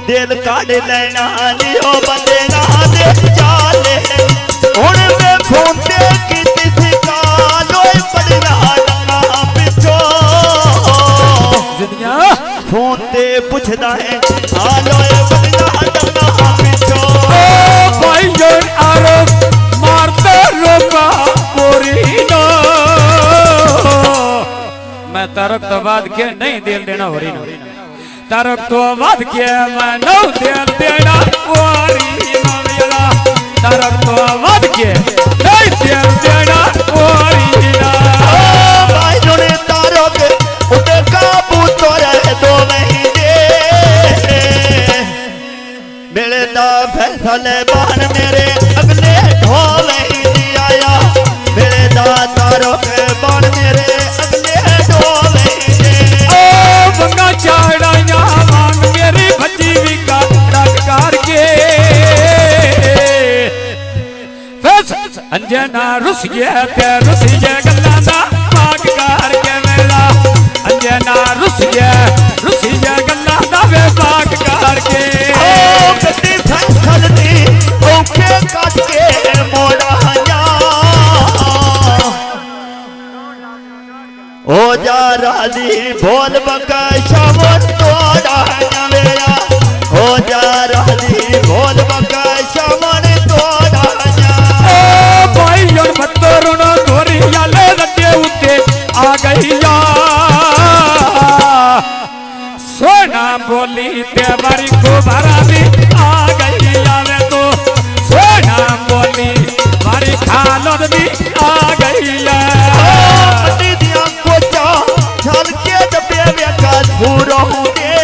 दिल काढ़ लेना लियो बंदे ना दे चाले हुण मैं फोन ते कीती सी कालो पड़ना डंगा पिछो जिंदिया फोन ते पुछदा है आलो पड़ना डंगा पिछो भाई जोर आरोप मारते रोका पूरी ना मैं तरक तो बाद के नहीं दिल देना हो रही ना तरक तो बाद के मैं नौ दिल देना वारी ना मेरा तरक तो बाद के नहीं दिल देना वारी ना भाई जोने तारो के उते काबू तो रहे दो महीने मेरे दा फैसले बान मेरे अगले ढो महीने आया मेरे दा तारो के बान मेरे अगले ढो महीने ओ बंगा चाड़ाया मांग मेरी भजी भी का डकार के अंजना रुस गया ते रुस गया गल्ला दा पागकार के मेरा अंजना रुस गया गल्ला दा वे पागकार के ओ गड्डी फैसलती ओके काट के मोड़ा जा ओ जा राजी बोल बका शमन तोड़ा मेरा ओ जा राजी बोल बका शमन तोड़ा भाई और बत्तरों गोरी याले रटे उते आ गई या सोना बोली ते बारी को भरा भी आ गई यावे तो सोना बोली बारी खालद भी आ गई या पति दिया को चा छल के दबे वे का धूरो होंगे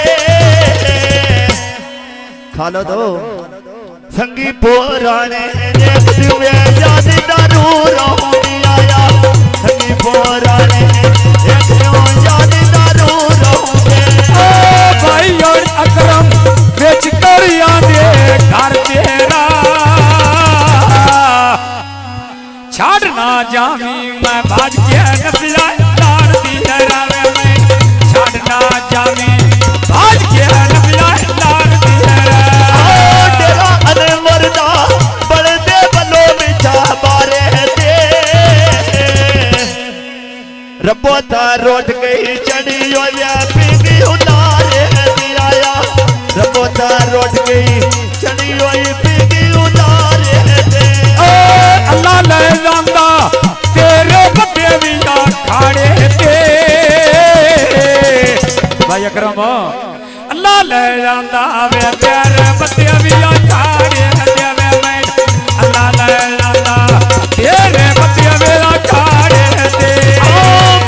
खालो दो संगी पुराने देख दुए याद जरूर होंगे आया संगी पुराने देख दुए याद जरूर होंगे भाई और अकरम बेच कर यादे घर तेरा छाड़ना जामी मैं भाज के नसिया लाड़ दी रावे में छाड़ना जामी भाज के नसिया लाड़ दी तेरा अनवरदा बड़े दे बलो मिठा बारे दे रब्बो ता रोट गई चढ़ी होया पीगी उतारे दिया रब्बो ता रोट गई चढ़ी होई पीगी उतारे दे अल्लाह ले जांदा तेरे बदे भी ना खाड़े ते भाई अकरम अल्लाह ले जांदा वे तेरे बदे भी ना खाड़े ते वे मैं अल्लाह ले जांदा तेरे बदे भी ना खाड़े ते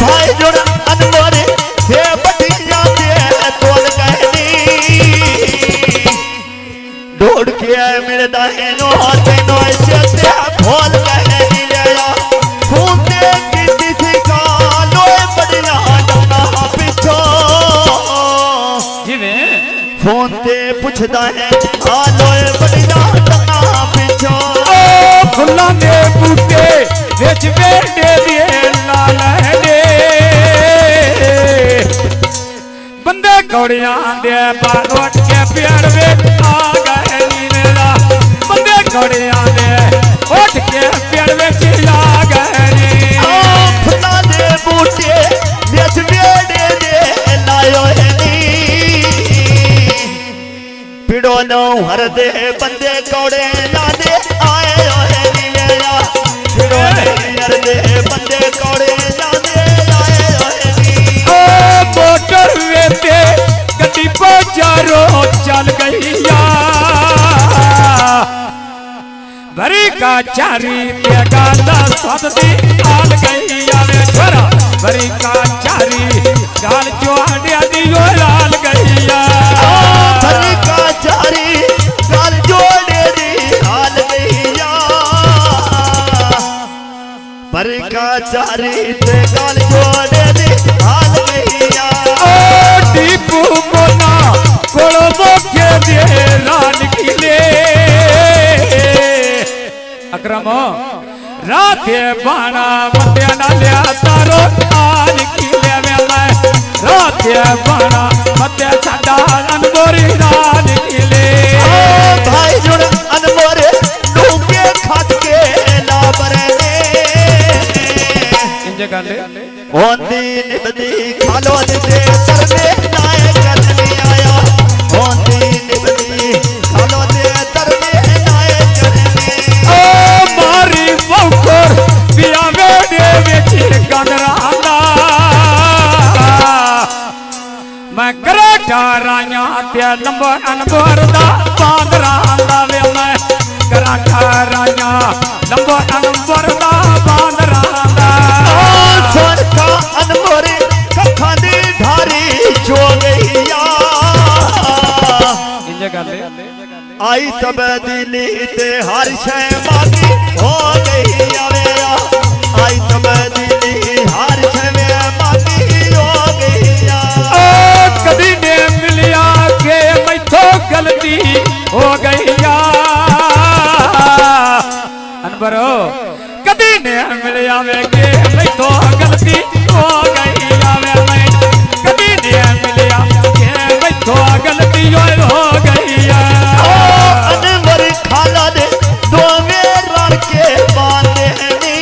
भाई जुड़ अनवरे से बटिया दे तोल कहनी दौड़ के आए मेरे दाएं नो हाथे नो ऐसे भोल कहनी लेया खून दे कीती थी कालो बड़िया डंगा पिछो जिवे फोन ते पुछदा है कालो बड़िया डंगा पिछो खुला ने बूटे विच बेटे दिए लाल दे बंदे कौड़ियां दे बारोट के प्यार वे आ गए नीला बंदे कौड़ियां दे उठ के प्यार वे आ गए फुला दे बूटे बेच बेड़े दे लायो है नी पिड़ो नो हर दे बंदे कौड़े ला दे आए है नी मेरा पिड़ो हर दे बंदे कौड़े ला दे आए है नी ओ मोटर वे ते गड्डी बाजारो चल गई या भरी का चारी ते गाला सददी आल गई आवे छोरा भरी का चारी गाल जोड़िया दी लाल गई या भरी का चारी गाल जोड़े दी हाल गईया भरी का चारी ते गाल जोड़े दी हाल गईया ओ टीपू कोना कोलो मोके दे रान किले अकरम राते बाणा मत्या नालिया तारो आन किले में मैं राते बाणा मत्या साडा अनगोरी रान किले ते नंबर अनबर दा बांदरा दा वे मैं करा कराया नंबर अनबर दा बांदरा दा सोन का अनमोरे कखा दी धारी जो गईया इंजे कर ले आई तब्दीली ते हर शय मांगी हो गई आवेया आई तब्दीली हर शय मांगी हो गईया कभी ने मिलिया के मैथो गलती हो गईया अनबरो कभी ने मिलिया वे के मैथो गलती हो गईया वे मैं कभी ने मिलिया के मैथो गलती हो गईया अनवर खाला दे दो में रल के बांधनी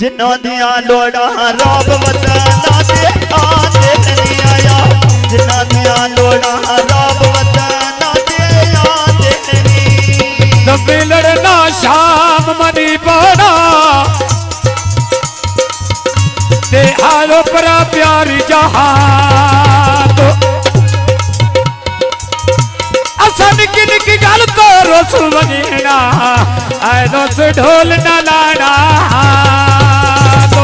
जिन्हों दिया लोड़ा रब वतना दे आते नहीं आया जिन्हों दिया लोड़ा रब वतना दे आते नहीं दबे लड़ना शाम मनी पड़ा ते हालो पर प्यारी जहां तो असन किन की गल तो रोस वगेना आए रोस ढोल न लाना तो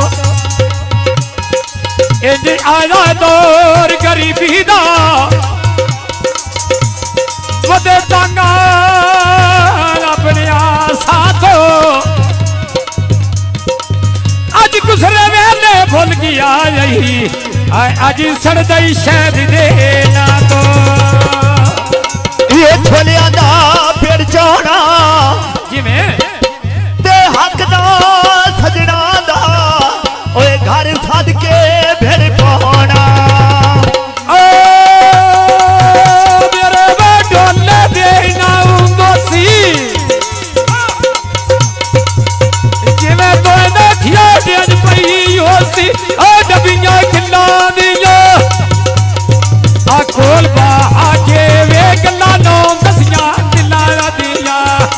इंज आया दौर गरीबी दा वदे तांगा अपने साथो अज गुजरे वेले भूल गया यही अज सड़ दई शहद देना तो ये छोलिया दा फिर जाना जिमें ते हक दा सजना दा ओए घर सद के फिर पहुंचना ओ मेरे डोले देना उंगोसी जिमें तो देखिया डेज पई होसी ओ डबियां